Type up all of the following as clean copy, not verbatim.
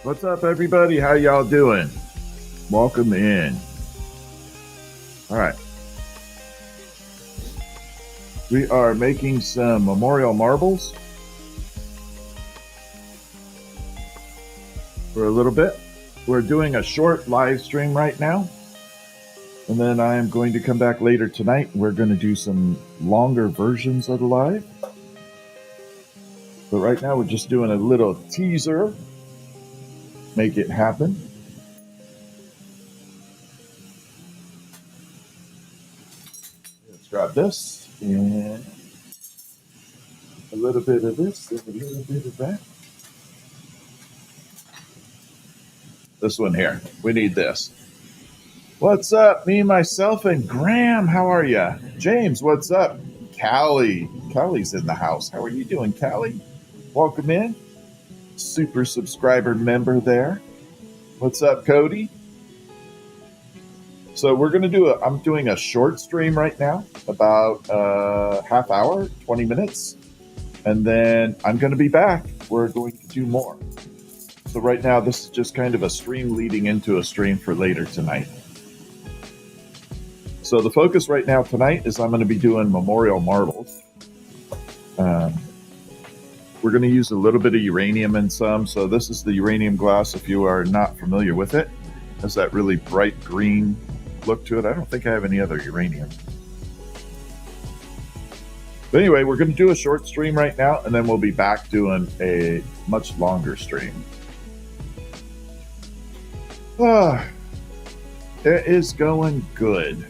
What's up, everybody? How y'all doing? Welcome in. All right. We are making some memorial marbles for a little bit. We're doing a short live stream right now. And then I am going to come back later tonight. We're going to do some longer versions of the live. But right now we're just doing a little teaser. Make it happen. Let's grab this and a little bit of this and a little bit of that. This one here. We need this. What's up? Me, myself, and Graham. How are you? James, what's up? Callie. Callie's in the house. How are you doing, Callie? Welcome in. Super subscriber member there. What's up, Cody? So we're going to do I'm doing a short stream right now, about half hour, 20 minutes. And then I'm going to be back. We're going to do more. So right now, this is just kind of a stream leading into a stream for later tonight. So the focus right now tonight is I'm going to be doing memorial marbles. We're going to use a little bit of uranium in some. So this is the uranium glass, if you are not familiar with it. It has that really bright green look to it. I don't think I have any other uranium. But anyway, we're going to do a short stream right now, and then we'll be back doing a much longer stream. It is going good.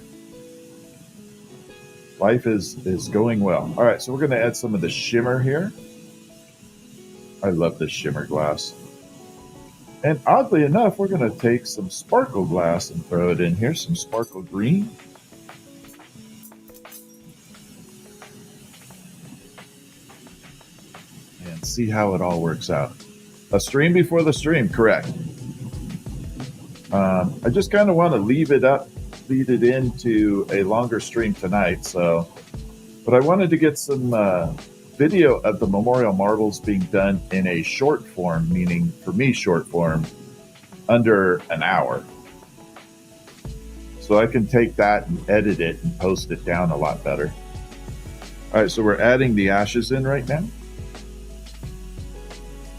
Life is going well. All right, so we're going to add some of the shimmer here. I love this shimmer glass. And oddly enough, we're going to take some sparkle glass and throw it in here, some sparkle green. And see how it all works out. A stream before the stream, correct. I just kind of want to lead it into a longer stream tonight. But I wanted to get some video of the memorial marbles being done in a short form, meaning for me, short form, under an hour. So I can take that and edit it and post it down a lot better. All right, so we're adding the ashes in right now.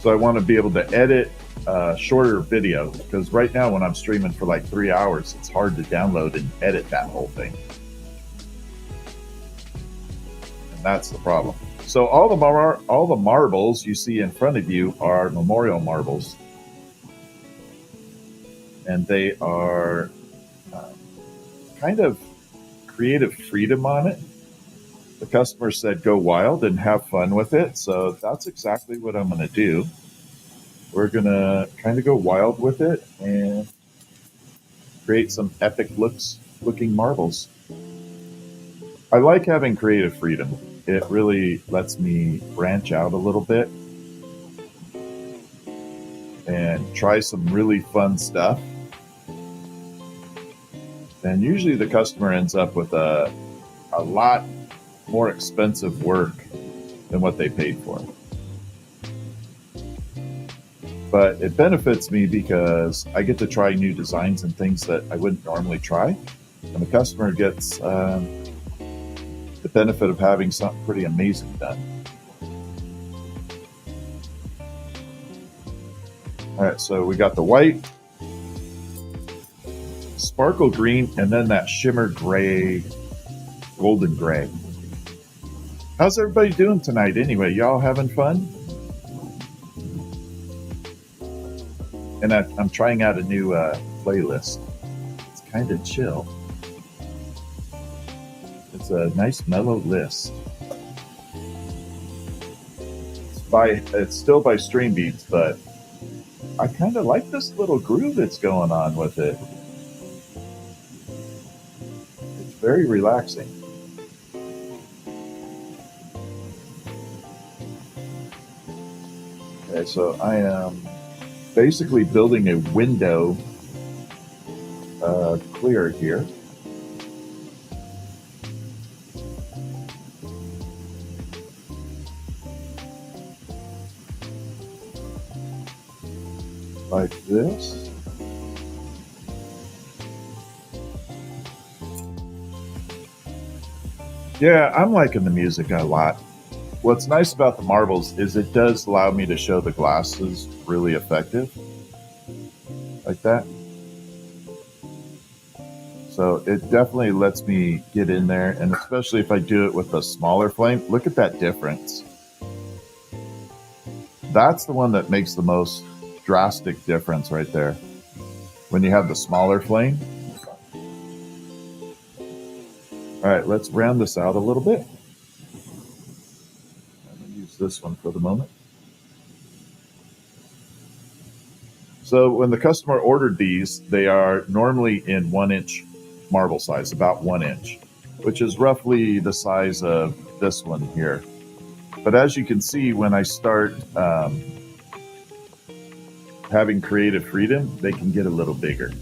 So I want to be able to edit shorter video, because right now when I'm streaming for like 3 hours, it's hard to download and edit that whole thing. And that's the problem. So all the marbles you see in front of you are memorial marbles. And they are kind of creative freedom on it. The customer said go wild and have fun with it. So that's exactly what I'm going to do. We're going to kind of go wild with it and create some epic looking marbles. I like having creative freedom. It really lets me branch out a little bit and try some really fun stuff. And usually the customer ends up with a lot more expensive work than what they paid for. But it benefits me because I get to try new designs and things that I wouldn't normally try. And the customer gets the benefit of having something pretty amazing done. All right, so we got the white, sparkle green, and then that shimmer gray, golden gray. How's everybody doing tonight anyway? Y'all having fun? And I'm trying out a new playlist. It's kind of chill. It's a nice mellow list. It's still by StreamBeats, but I kind of like this little groove that's going on with it. It's very relaxing. Okay, so I am basically building a window clear here. like this. Yeah, I'm liking the music a lot. What's nice about the marbles is it does allow me to show the glasses really effective, like that. So it definitely lets me get in there, and especially if I do it with a smaller flame. Look at that difference. That's the one that makes the most drastic difference right there. When you have the smaller flame. All right, let's round this out a little bit. I'm going to use this one for the moment. So when the customer ordered these, they are normally in 1-inch marble size, about 1 inch, which is roughly the size of this one here. But as you can see, when I start having creative freedom, they can get a little bigger.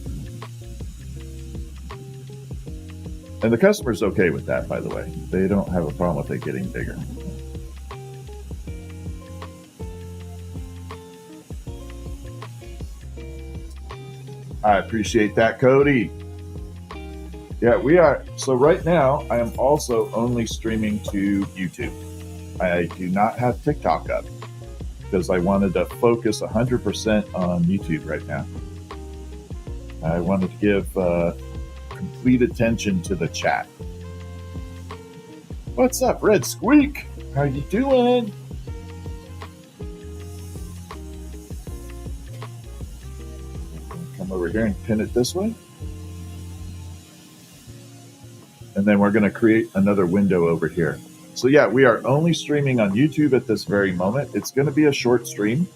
And the customer's okay with that, by the way. They don't have a problem with it getting bigger. I appreciate that, Cody. Yeah, we are. So right now, I am also only streaming to YouTube. I do not have TikTok up because I wanted to focus 100% on YouTube right now. I wanted to give complete attention to the chat. What's up, Red Squeak? How you doing? Come over here and pin it this way. And then we're going to create another window over here. So yeah, we are only streaming on YouTube at this very moment. It's going to be a short stream.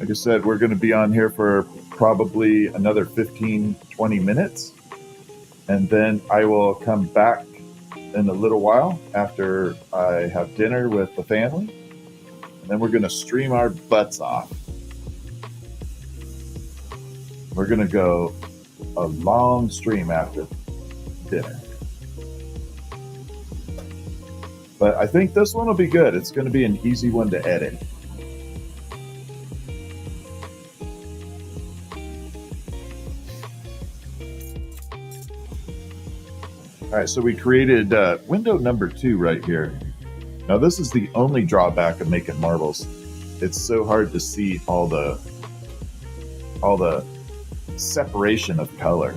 Like I said, we're going to be on here for probably another 15-20 minutes. And then I will come back in a little while after I have dinner with the family. And then we're going to stream our butts off. We're going to go a long stream after dinner. But I think this one will be good. It's going to be an easy one to edit. All right, so we created window number 2 right here. Now this is the only drawback of making marbles. It's so hard to see all the separation of color.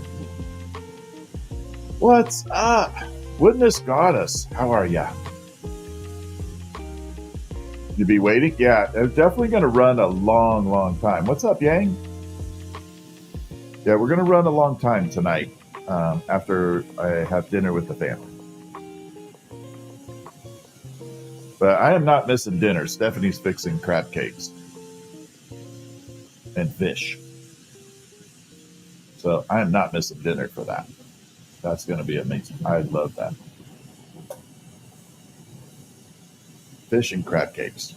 What's up? Witness Goddess, how are ya? You be waiting? Yeah, it's definitely going to run a long time. What's up, Yang? Yeah, we're going to run a long time tonight after I have dinner with the family. But I am not missing dinner. Stephanie's fixing crab cakes and fish. So I am not missing dinner for that. That's going to be amazing. I love that. Fish and crab cakes.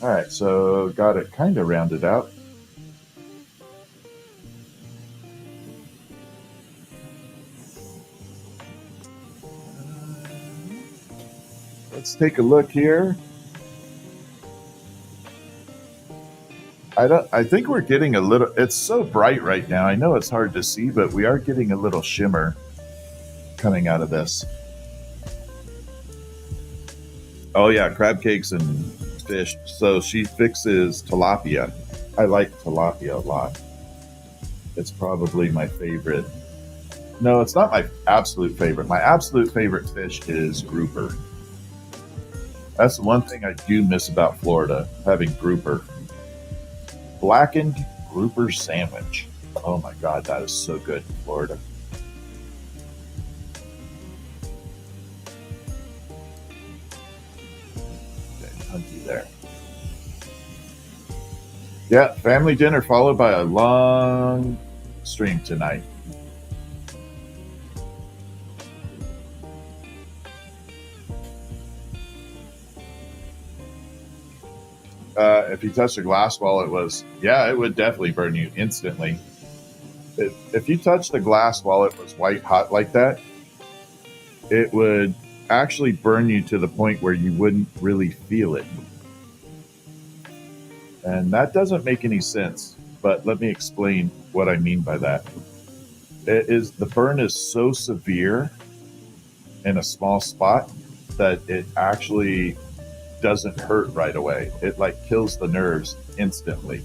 All right, so got it kind of rounded out. Let's take a look here. I think we're getting a little, it's so bright right now. I know it's hard to see, but we are getting a little shimmer coming out of this. Oh yeah, crab cakes and fish. So she fixes tilapia. I like tilapia a lot. It's probably my favorite. No, it's not my absolute favorite. My absolute favorite fish is grouper. That's the one thing I do miss about Florida, having grouper. Blackened grouper sandwich. Oh my God, that is so good in Florida. Okay, hunky there. Yeah, family dinner followed by a long stream tonight. If you touched a glass while it was, yeah, it would definitely burn you instantly. If you touched the glass while it was white hot like that, it would actually burn you to the point where you wouldn't really feel it. And that doesn't make any sense, but let me explain what I mean by that. It is the burn is so severe in a small spot that it actually doesn't hurt right away. It like kills the nerves instantly.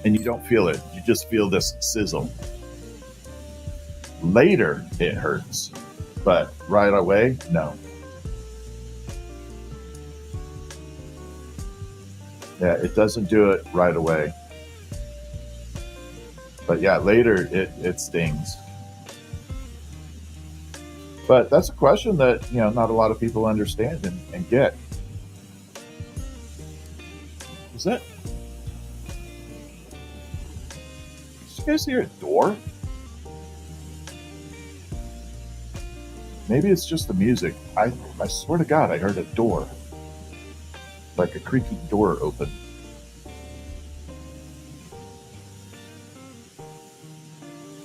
And you don't feel it. You just feel this sizzle. Later, it hurts, but right away, no. Yeah, it doesn't do it right away. But yeah, later it stings. But that's a question that, not a lot of people understand and get. Is that? Did you guys hear a door? Maybe it's just the music. I swear to God, I heard a door. Like a creaky door open.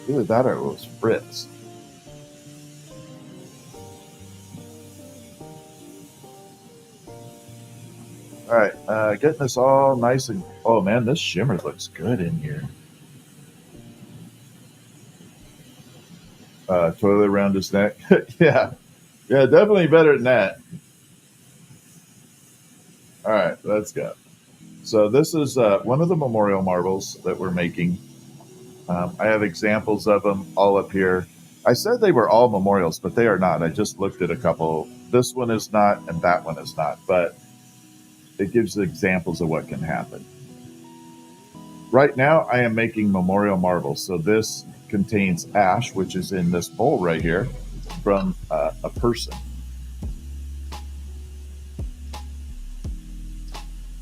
Either that or it was Fritz. All right, getting this all nice and... Oh, man, this shimmer looks good in here. Toilet around his neck. Yeah, definitely better than that. All right, let's go. So this is one of the memorial marbles that we're making. I have examples of them all up here. I said they were all memorials, but they are not. I just looked at a couple. This one is not, and that one is not. But it gives examples of what can happen. Right now, I am making memorial marbles. So this contains ash, which is in this bowl right here, from a person.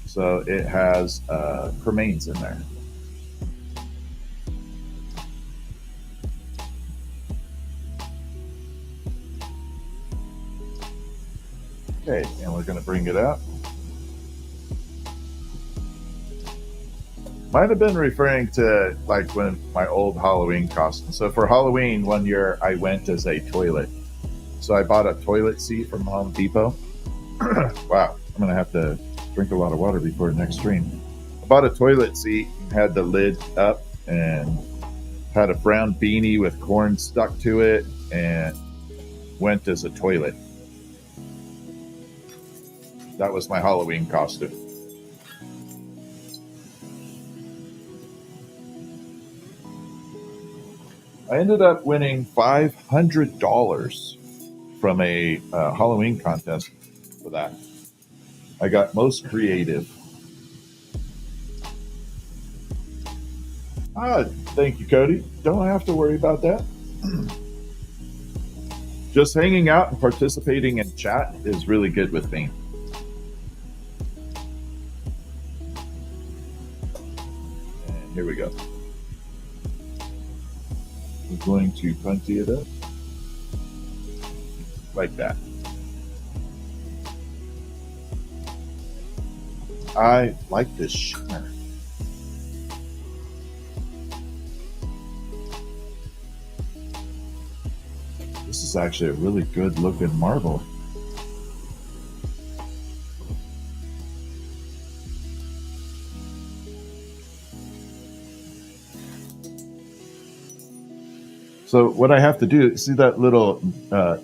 So it has cremains in there. Okay, and we're going to bring it up. Might have been referring to like when my old Halloween costume. So for Halloween one year, I went as a toilet. So I bought a toilet seat from Home Depot. Wow, I'm going to have to drink a lot of water before the next stream. I bought a toilet seat, had the lid up, and had a brown beanie with corn stuck to it, and went as a toilet. That was my Halloween costume. I ended up winning $500 from a Halloween contest for that. I got most creative. Thank you, Cody. Don't have to worry about that. Just hanging out and participating in chat is really good with me. And here we go. We're going to punty it up like that. I like this shimmer. This is actually a really good looking marble. So what I have to do, see that little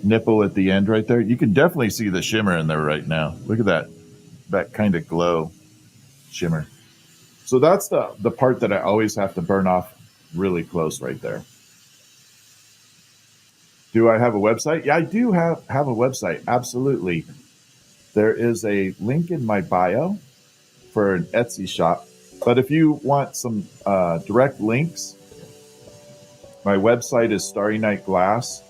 nipple at the end right there? You can definitely see the shimmer in there right now. Look at that kind of glow shimmer. So that's the part that I always have to burn off really close right there. Do I have a website? Yeah, I do have a website. Absolutely. There is a link in my bio for an Etsy shop. But if you want some direct links, my website is Starry Night Glass,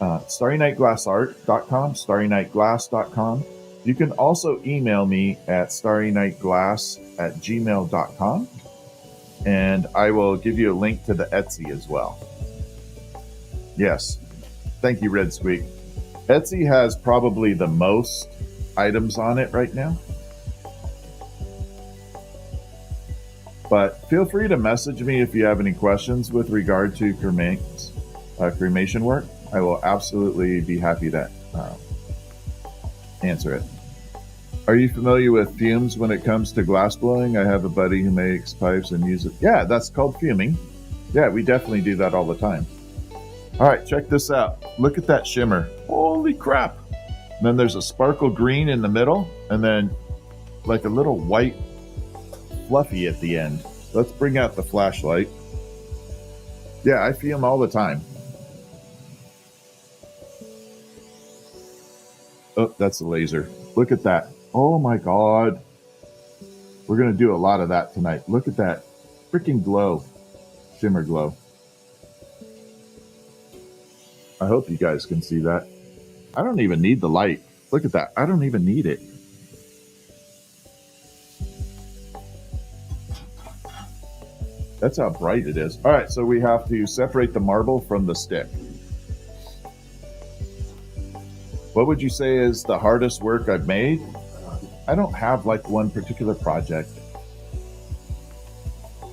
starrynightglassart.com, starrynightglass.com. You can also email me at starrynightglass@gmail.com, and I will give you a link to the Etsy as well. Yes. Thank you, Red Squeak. Etsy has probably the most items on it right now. But feel free to message me if you have any questions with regard to cremation work. I will absolutely be happy to answer it. Are you familiar with fumes when it comes to glass blowing? I have a buddy who makes pipes and uses it. Yeah, that's called fuming. Yeah, we definitely do that all the time. All right, check this out. Look at that shimmer. Holy crap. And then there's a sparkle green in the middle, and then like a little white fluffy at the end. Let's bring out the flashlight. Yeah, I fume all the time. Oh, that's the laser. Look at that. Oh my God. We're going to do a lot of that tonight. Look at that freaking glow. Shimmer glow. I hope you guys can see that. I don't even need the light. Look at that. I don't even need it. That's how bright it is. All right, so we have to separate the marble from the stick. What would you say is the hardest work I've made? I don't have like one particular project.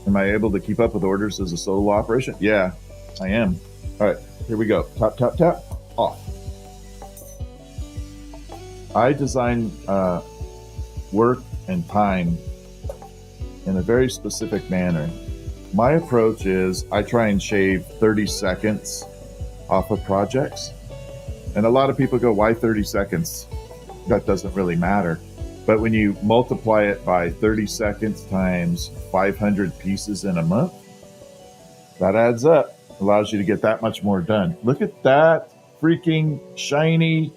Am I able to keep up with orders as a solo operation? Yeah, I am. All right, here we go. Tap, tap, tap, off. I design work and time in a very specific manner. My approach is I try and shave 30 seconds off of projects. And a lot of people go, why 30 seconds? That doesn't really matter. But when you multiply it by 30 seconds times 500 pieces in a month, that adds up. Allows you to get that much more done. Look at that freaking shiny.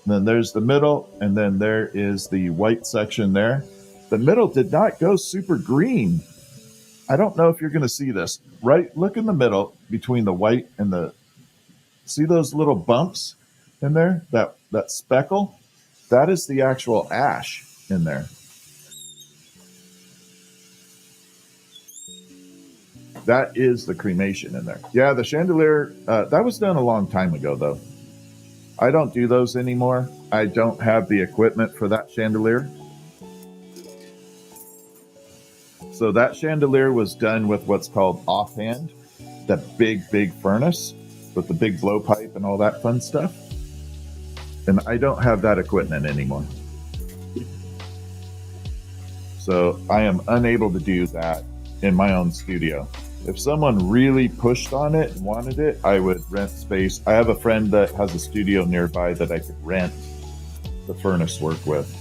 And then there's the middle, and then there is the white section there. The middle did not go super green. I don't know if you're going to see this. Right, look in the middle between the white and the... See those little bumps in there? That speckle? That is the actual ash in there. That is the cremation in there. Yeah, the chandelier, that was done a long time ago, though. I don't do those anymore. I don't have the equipment for that chandelier. So that chandelier was done with what's called offhand, the big furnace with the big blowpipe and all that fun stuff. And I don't have that equipment anymore. So I am unable to do that in my own studio. If someone really pushed on it and wanted it, I would rent space. I have a friend that has a studio nearby that I could rent the furnace work with.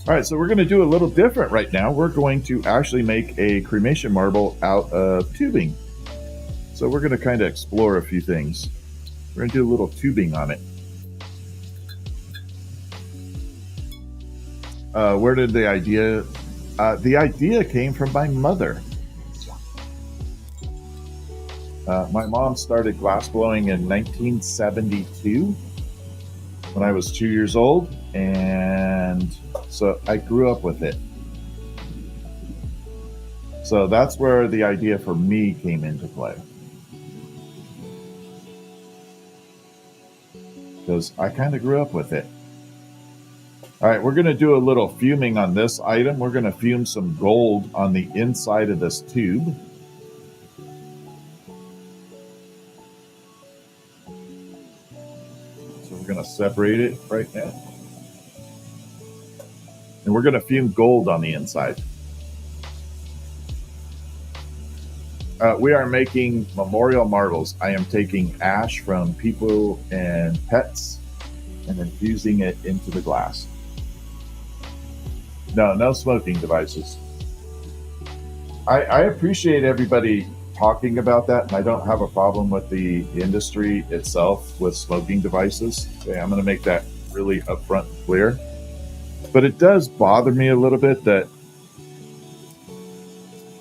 All right, so we're going to do a little different right now. We're going to actually make a cremation marble out of tubing. So we're going to kind of explore a few things. We're going to do a little tubing on it. Where did the idea... the idea came from my mother. My mom started glassblowing in 1972 when I was 2 years old, and so I grew up with it. So that's where the idea for me came into play. Because I kind of grew up with it. All right, we're going to do a little fuming on this item. We're going to fume some gold on the inside of this tube. So we're going to separate it right now. And we're going to fume gold on the inside. We are making memorial marbles. I am taking ash from people and pets and infusing it into the glass. No smoking devices. I appreciate everybody talking about that, and I don't have a problem with the industry itself with smoking devices. Okay, I'm going to make that really upfront and clear. But it does bother me a little bit that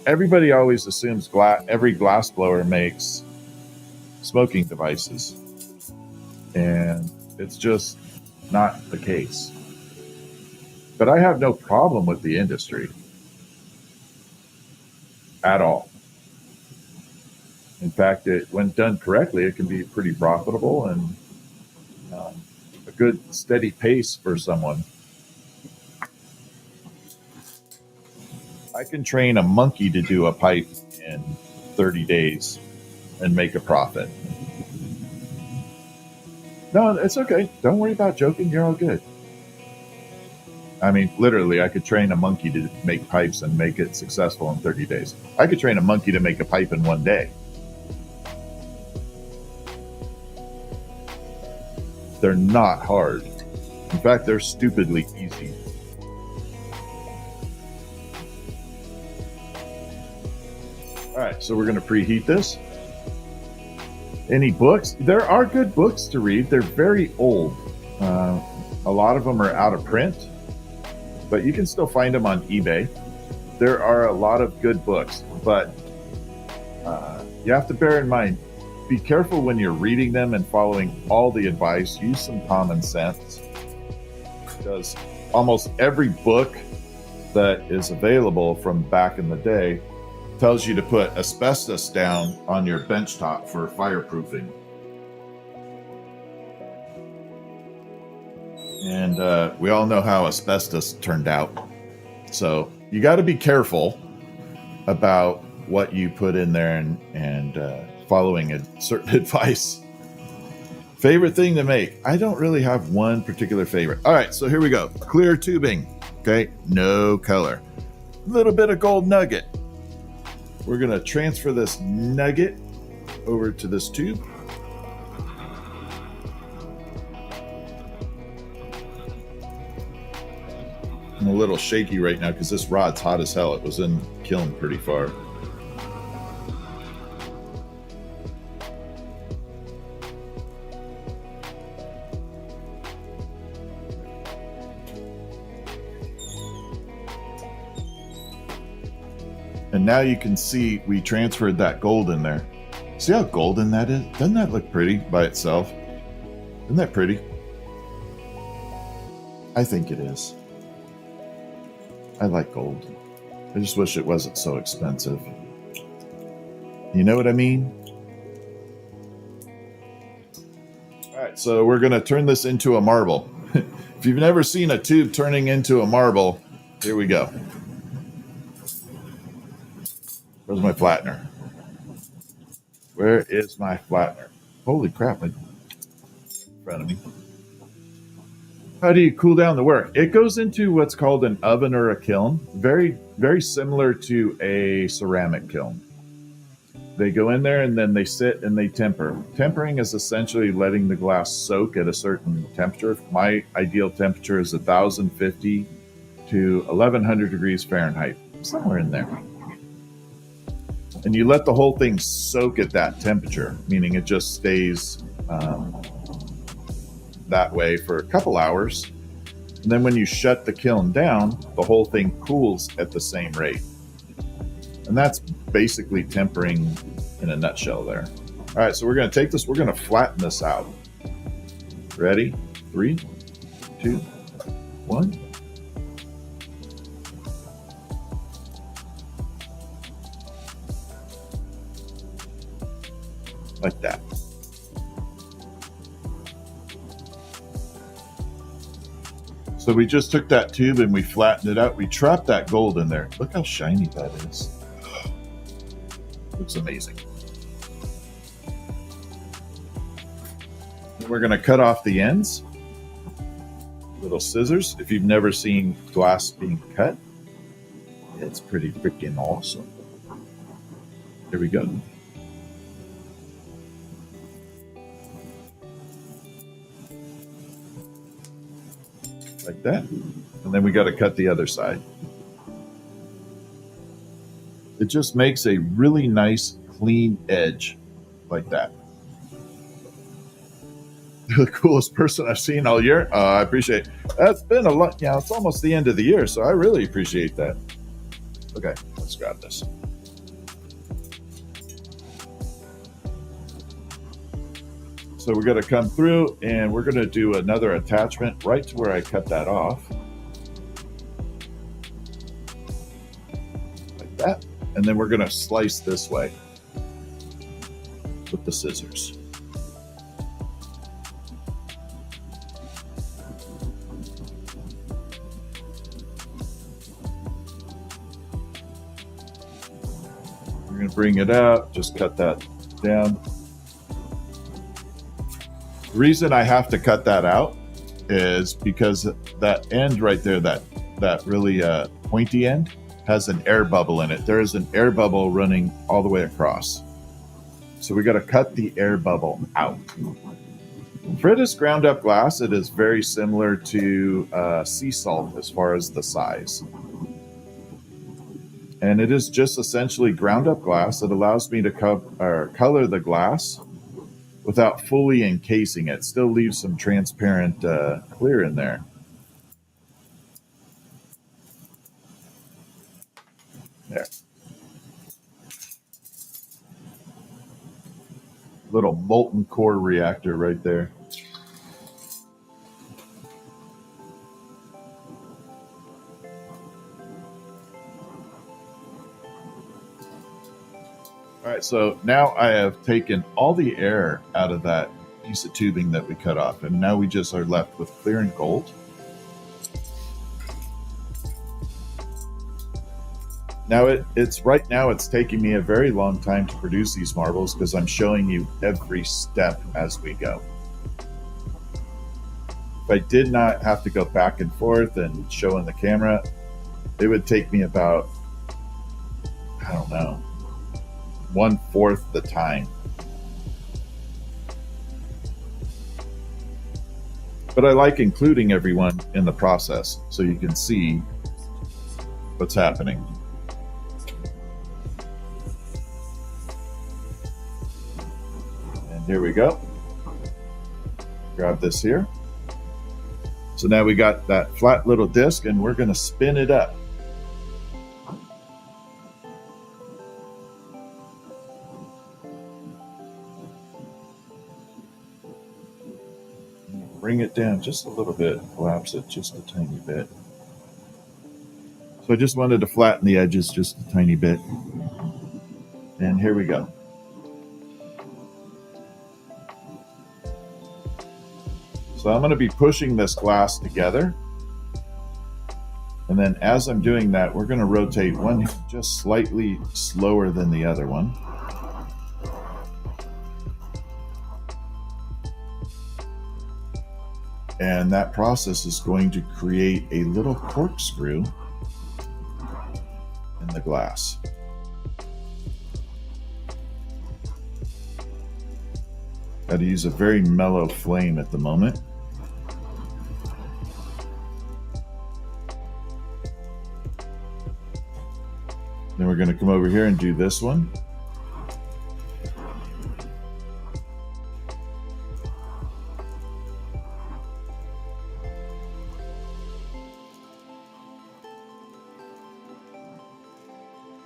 everybody always assumes every glass blower makes smoking devices, and it's just not the case. But I have no problem with the industry at all. In fact, when done correctly, it can be pretty profitable and a good steady pace for someone. I can train a monkey to do a pipe in 30 days, and make a profit. No, it's okay. Don't worry about joking. You're all good. I mean, literally, I could train a monkey to make pipes and make it successful in 30 days. I could train a monkey to make a pipe in 1 day. They're not hard. In fact, they're stupidly easy. All right, so we're going to preheat this. Any books? There are good books to read. They're very old. A lot of them are out of print, but you can still find them on eBay. There are a lot of good books, but you have to bear in mind, be careful when you're reading them and following all the advice. Use some common sense, because almost every book that is available from back in the day tells you to put asbestos down on your bench top for fireproofing. And we all know how asbestos turned out. So you got to be careful about what you put in there and following a certain advice. Favorite thing to make? I don't really have one particular favorite. All right, so here we go. Clear tubing. Okay, no color. A little bit of gold nugget. We're going to transfer this nugget over to this tube. I'm a little shaky right now because this rod's hot as hell. It was in kiln pretty far. And now you can see we transferred that gold in there. See how golden that is? Doesn't that look pretty by itself? Isn't that pretty? I think it is. I like gold. I just wish it wasn't so expensive. You know what I mean? All right, so we're going to turn this into a marble. If you've never seen a tube turning into a marble, here we go. Where's my flattener? Where is my flattener? Holy crap, in front of me. How do you cool down the work? It goes into what's called an oven or a kiln. Very, very similar to a ceramic kiln. They go in there and then they sit and they temper. Tempering is essentially letting the glass soak at a certain temperature. My ideal temperature is 1050 to 1100 degrees Fahrenheit, somewhere in there. And you let the whole thing soak at that temperature, meaning it just stays that way for a couple hours. And then when you shut the kiln down, the whole thing cools at the same rate. And that's basically tempering in a nutshell there. All right, so we're going to take this, we're going to flatten this out. Ready? 3, 2, 1. Like that. So we just took that tube and we flattened it out. We trapped that gold in there. Look how shiny that is. Looks amazing. And we're going to cut off the ends. Little scissors. If you've never seen glass being cut, it's pretty freaking awesome. Here we go. Like that. And then we got to cut the other side. It just makes a really nice clean edge like that. You're the coolest person I've seen all year. I appreciate it. That's been a lot. Yeah, it's almost the end of the year, so I really appreciate that. Okay, let's grab this. So we're going to come through and we're going to do another attachment right to where I cut that off. Like that. And then we're going to slice this way with the scissors. We're going to bring it out, just cut that down. The reason I have to cut that out is because that end right there, that really pointy end, has an air bubble in it. There is an air bubble running all the way across. So we got to cut the air bubble out. For this ground up glass, it is very similar to sea salt as far as the size. And it is just essentially ground up glass that allows me to color the glass without fully encasing it. Still leaves some transparent clear in there. There. Little molten core reactor right there. All right, so now I have taken all the air out of that piece of tubing that we cut off, and now we just are left with clear and gold. Now it's taking me a very long time to produce these marbles because I'm showing you every step as we go. If I did not have to go back and forth and show in the camera, it would take me about, I don't know, 1/4 the time. But I like including everyone in the process so you can see what's happening. And here we go. Grab this here. So now we got that flat little disc and we're going to spin it up. Bring it down just a little bit, collapse it just a tiny bit. So I just wanted to flatten the edges just a tiny bit. And here we go. So I'm going to be pushing this glass together. And then as I'm doing that, we're going to rotate one just slightly slower than the other one. And that process is going to create a little corkscrew in the glass. Got to use a very mellow flame at the moment. Then we're going to come over here and do this one.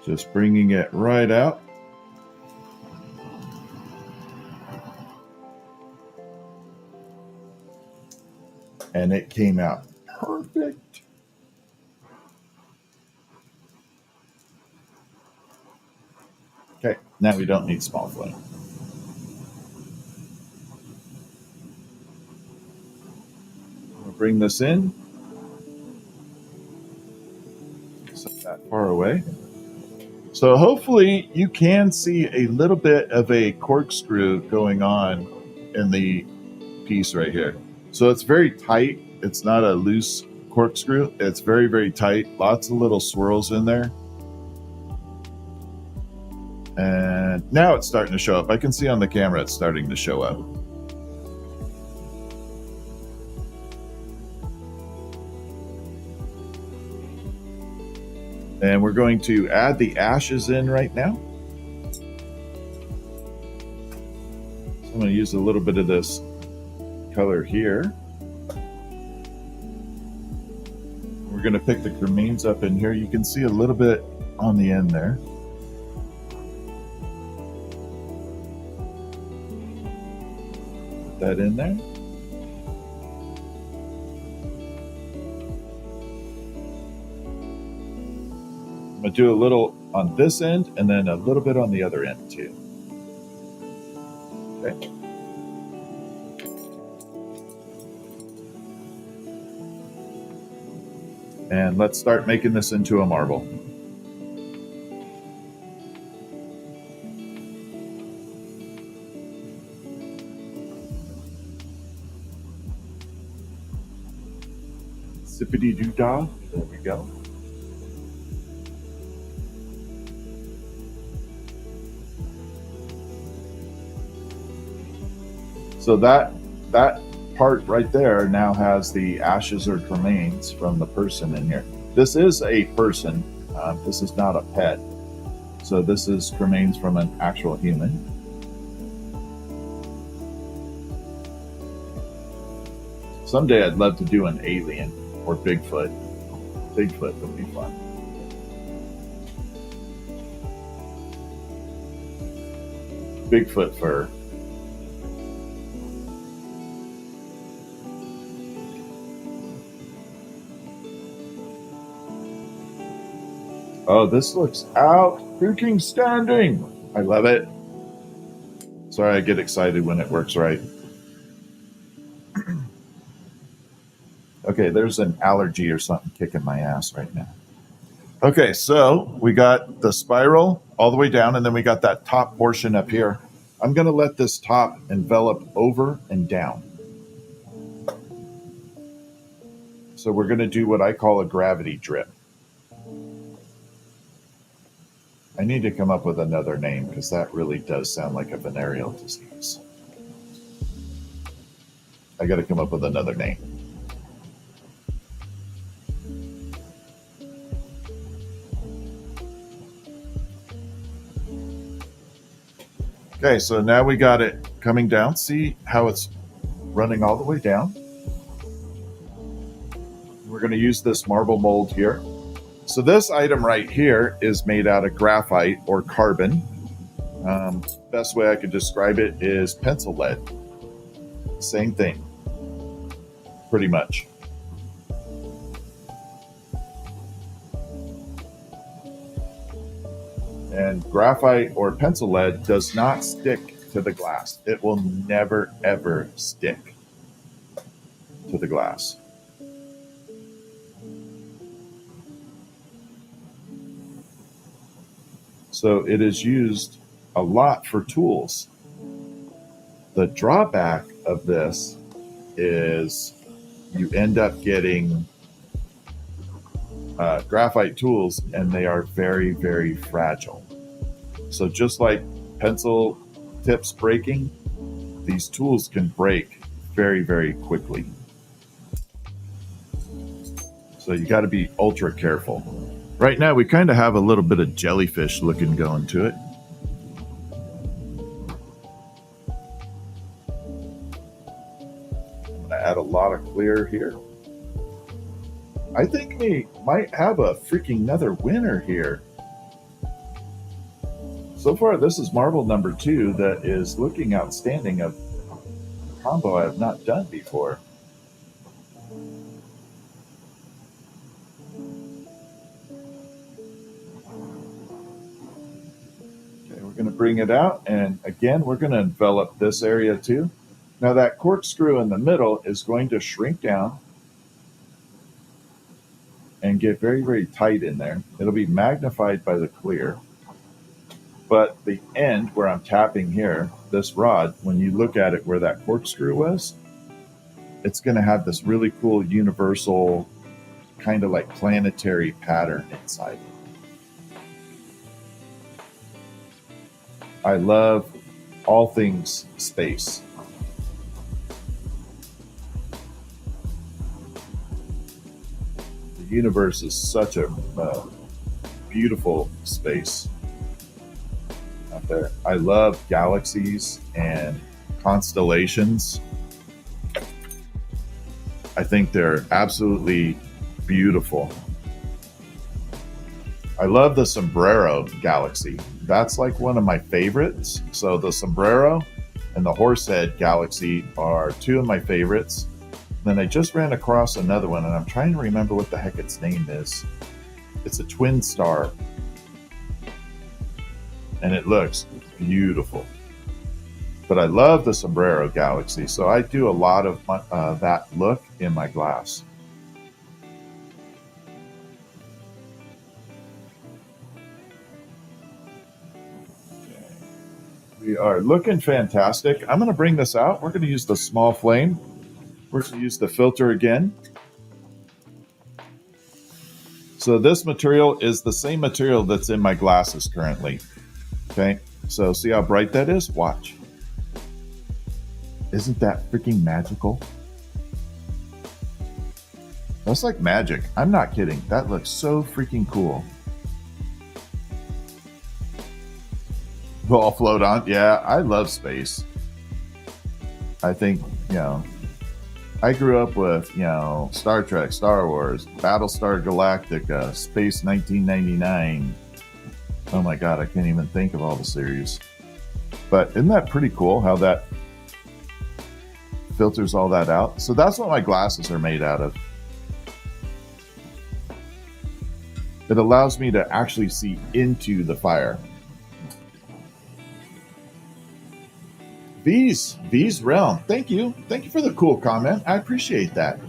Just bringing it right out. And it came out perfect. Okay, now we don't need small flame. We'll bring this in. Set that far away. So hopefully you can see a little bit of a corkscrew going on in the piece right here. So it's very tight. It's not a loose corkscrew. It's very, very tight. Lots of little swirls in there. And now it's starting to show up. I can see on the camera it's starting to show up. And we're going to add the ashes in right now. So I'm going to use a little bit of this color here. We're going to pick the cremains up in here. You can see a little bit on the end there. Put that in there. I'm going to do a little on this end and then a little bit on the other end too. Okay. And let's start making this into a marble. Sippity doo dah. There we go. So that part right there now has the ashes or cremains from the person in here. This is a person. This is not a pet. So this is cremains from an actual human. Someday I'd love to do an alien or Bigfoot. Bigfoot would be fun. Bigfoot fur. Oh, this looks out freaking standing. I love it. Sorry, I get excited when it works right. Okay, there's an allergy or something kicking my ass right now. Okay, so we got the spiral all the way down, and then we got that top portion up here. I'm going to let this top envelop over and down. So we're going to do what I call a gravity drip. I need to come up with another name because that really does sound like a venereal disease. I got to come up with another name. Okay, so now we got it coming down. See how it's running all the way down? We're going to use this marble mold here. So this item right here is made out of graphite or carbon. Best way I could describe it is pencil lead. Same thing, pretty much. And graphite or pencil lead does not stick to the glass. It will never, ever stick to the glass. So it is used a lot for tools. The drawback of this is you end up getting graphite tools, and they are very, very fragile. So just like pencil tips breaking, these tools can break very, very quickly. So you got to be ultra careful. Right now we kind of have a little bit of jellyfish looking going to it. I'm going to add a lot of clear here. I think we might have a freaking another winner here. So far, this is marble number 2 that is looking outstanding, of a combo I have not done before. Okay, we're going to bring it out, and again, we're going to envelop this area too. Now that corkscrew in the middle is going to shrink down and get very, very tight in there. It'll be magnified by the clear. But the end where I'm tapping here, this rod, when you look at it where that corkscrew was, it's going to have this really cool universal kind of like planetary pattern inside. I love all things space. The universe is such a beautiful space out there. I love galaxies and constellations. I think they're absolutely beautiful. I love the sombrero galaxy. That's like one of my favorites. So the sombrero and the horsehead galaxy are 2 of my favorites. Then I just ran across another one, and I'm trying to remember what the heck its name is. It's a twin star, and it looks beautiful. But I love the sombrero galaxy, so I do a lot of that look in my glass. Okay. We are looking fantastic. I'm going to bring this out. We're going to use the small flame. We're going to use the filter again. So this material is the same material that's in my glasses currently. Okay, so see how bright that is? Watch. Isn't that freaking magical? That's like magic. I'm not kidding. That looks so freaking cool. Will all float on? Yeah, I love space. I think, I grew up with, Star Trek, Star Wars, Battlestar Galactica, Space 1999. Oh my God, I can't even think of all the series. But isn't that pretty cool how that filters all that out? So that's what my glasses are made out of. It allows me to actually see into the fire. V's Realm, thank you. Thank you for the cool comment. I appreciate that.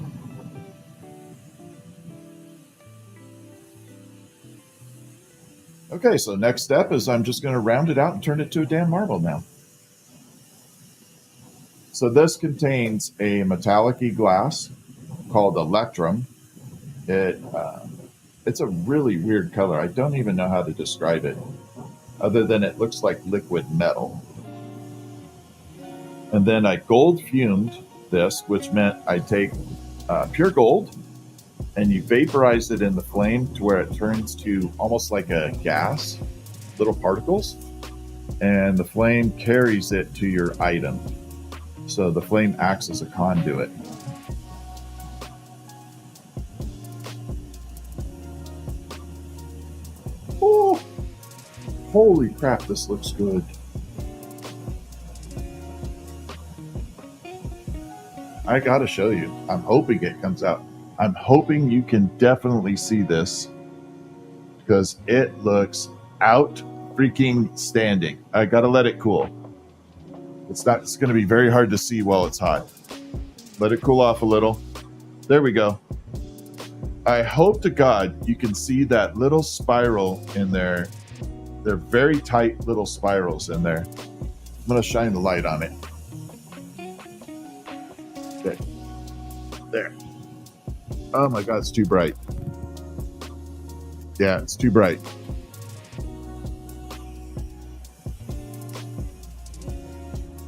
Okay, so next step is I'm just going to round it out and turn it to a damn marble now. So this contains a metallic-y glass called Electrum. It's a really weird color. I don't even know how to describe it, other than it looks like liquid metal. And then I gold fumed this, which meant I take pure gold and you vaporize it in the flame to where it turns to almost like a gas, little particles, and the flame carries it to your item. So the flame acts as a conduit. Oh, holy crap, this looks good. I gotta show you. I'm hoping it comes out. I'm hoping you can definitely see this because it looks out freaking standing. I gotta let it cool. It's gonna be very hard to see while it's hot. Let it cool off a little. There we go. I hope to God you can see that little spiral in there. They're very tight little spirals in there. I'm gonna shine the light on it. There. Oh my God, it's too bright. Yeah, it's too bright.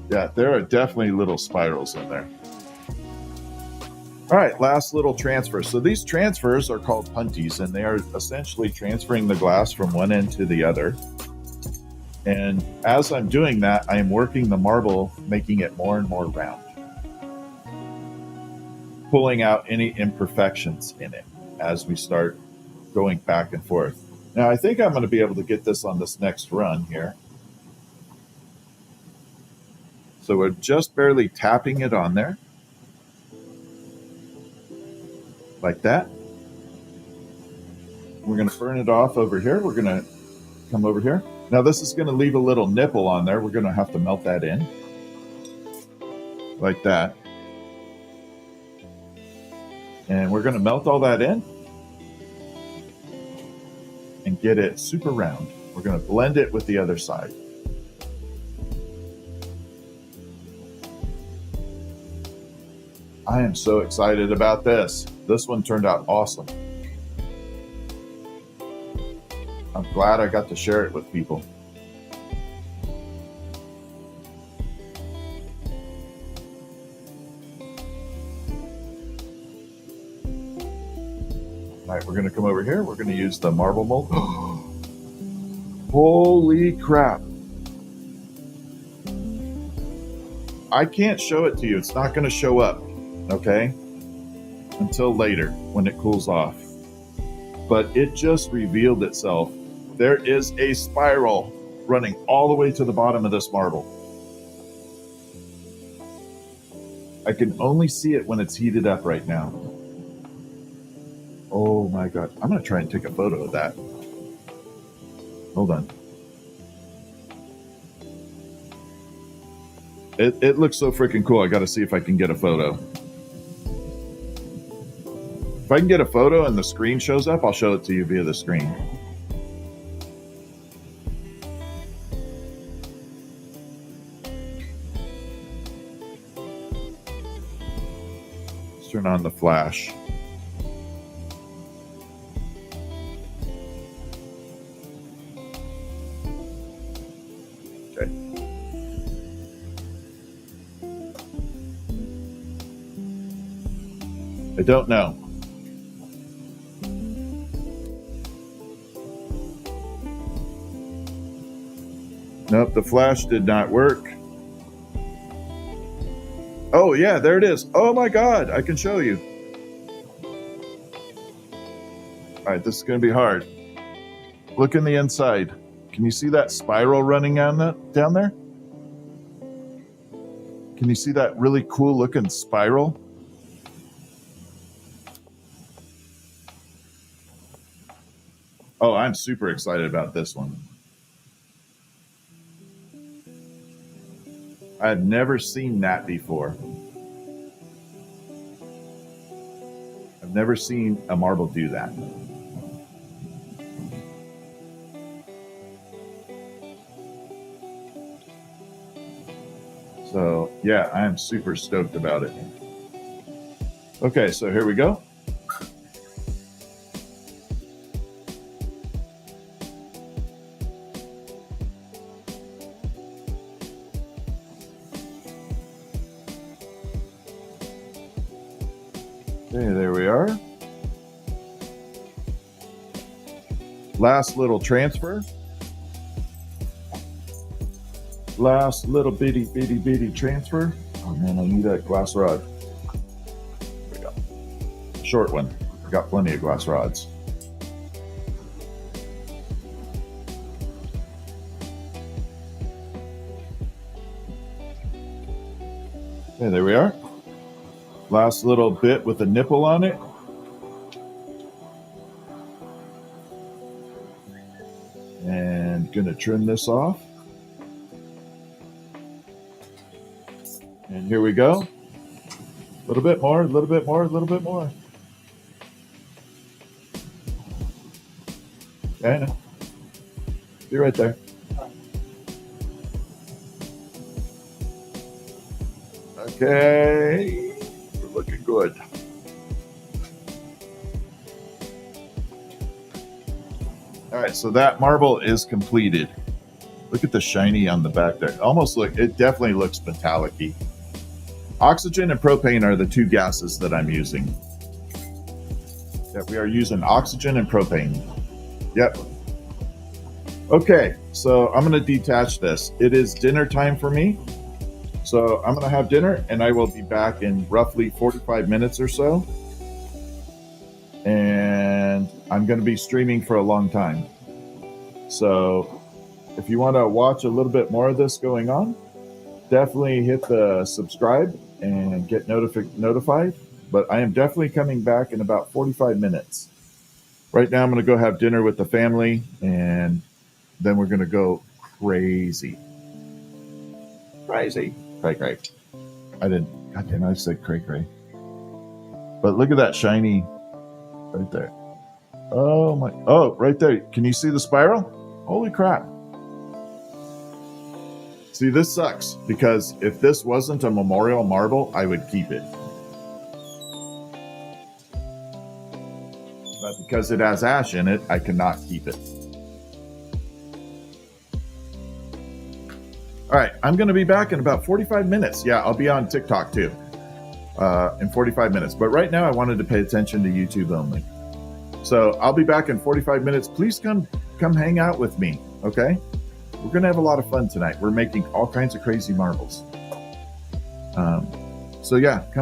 Yeah, there are definitely little spirals in there. All right, last little transfer. So these transfers are called punties, and they are essentially transferring the glass from one end to the other. And as I'm doing that, I am working the marble, making it more and more round, pulling out any imperfections in it as we start going back and forth. Now, I think I'm going to be able to get this on this next run here. So we're just barely tapping it on there. Like that. We're going to burn it off over here. We're going to come over here. Now this is going to leave a little nipple on there. We're going to have to melt that in. Like that. And we're going to melt all that in and get it super round. We're going to blend it with the other side. I am so excited about this. This one turned out awesome. I'm glad I got to share it with people. All right, we're going to come over here. We're going to use the marble mold. Holy crap. I can't show it to you. It's not going to show up, okay? Until later when it cools off. But it just revealed itself. There is a spiral running all the way to the bottom of this marble. I can only see it when it's heated up right now. Oh my God. I'm going to try and take a photo of that. Hold on. It looks so freaking cool. I got to see if I can get a photo. If I can get a photo and the screen shows up, I'll show it to you via the screen. Let's turn on the flash. I don't know. Nope, the flash did not work. Oh yeah, there it is. Oh my God, I can show you. All right, this is gonna be hard. Look in the inside. Can you see that spiral running down there? Can you see that really cool looking spiral? Oh, I'm super excited about this one. I've never seen that before. I've never seen a marble do that. So yeah, I'm super stoked about it. Okay, so here we go. Okay, there we are. Last little transfer. Last little bitty transfer. Oh man, I need a glass rod. There we go. Short one. I got plenty of glass rods. Okay, there we are. Last little bit with a nipple on it. And gonna trim this off. And here we go. A little bit more, a little bit more, a little bit more. Okay, I know. Be right there. Okay, we're looking good. All right, so that marble is completed. Look at the shiny on the back there. Almost look, it definitely looks metallic-y. Oxygen and propane are the two gases that I'm using. Yeah, we are using oxygen and propane. Yep. Okay, so I'm gonna detach this. It is dinner time for me. So I'm gonna have dinner and I will be back in roughly 45 minutes or so. And I'm gonna be streaming for a long time. So if you wanna watch a little bit more of this going on, definitely hit the subscribe and get notified. But I am definitely coming back in about 45 minutes. Right now I'm gonna go have dinner with the family and then we're gonna go crazy. Crazy. Cray cray. Goddamn, I said cray cray. But look at that shiny right there. Oh my, oh, right there. Can you see the spiral? Holy crap. See, this sucks because if this wasn't a memorial marble, I would keep it. But because it has ash in it, I cannot keep it. All right, I'm going to be back in about 45 minutes. Yeah, I'll be on TikTok too in 45 minutes. But right now I wanted to pay attention to YouTube only. So I'll be back in 45 minutes. Please come hang out with me, okay? We're going to have a lot of fun tonight. We're making all kinds of crazy marbles. So yeah, come.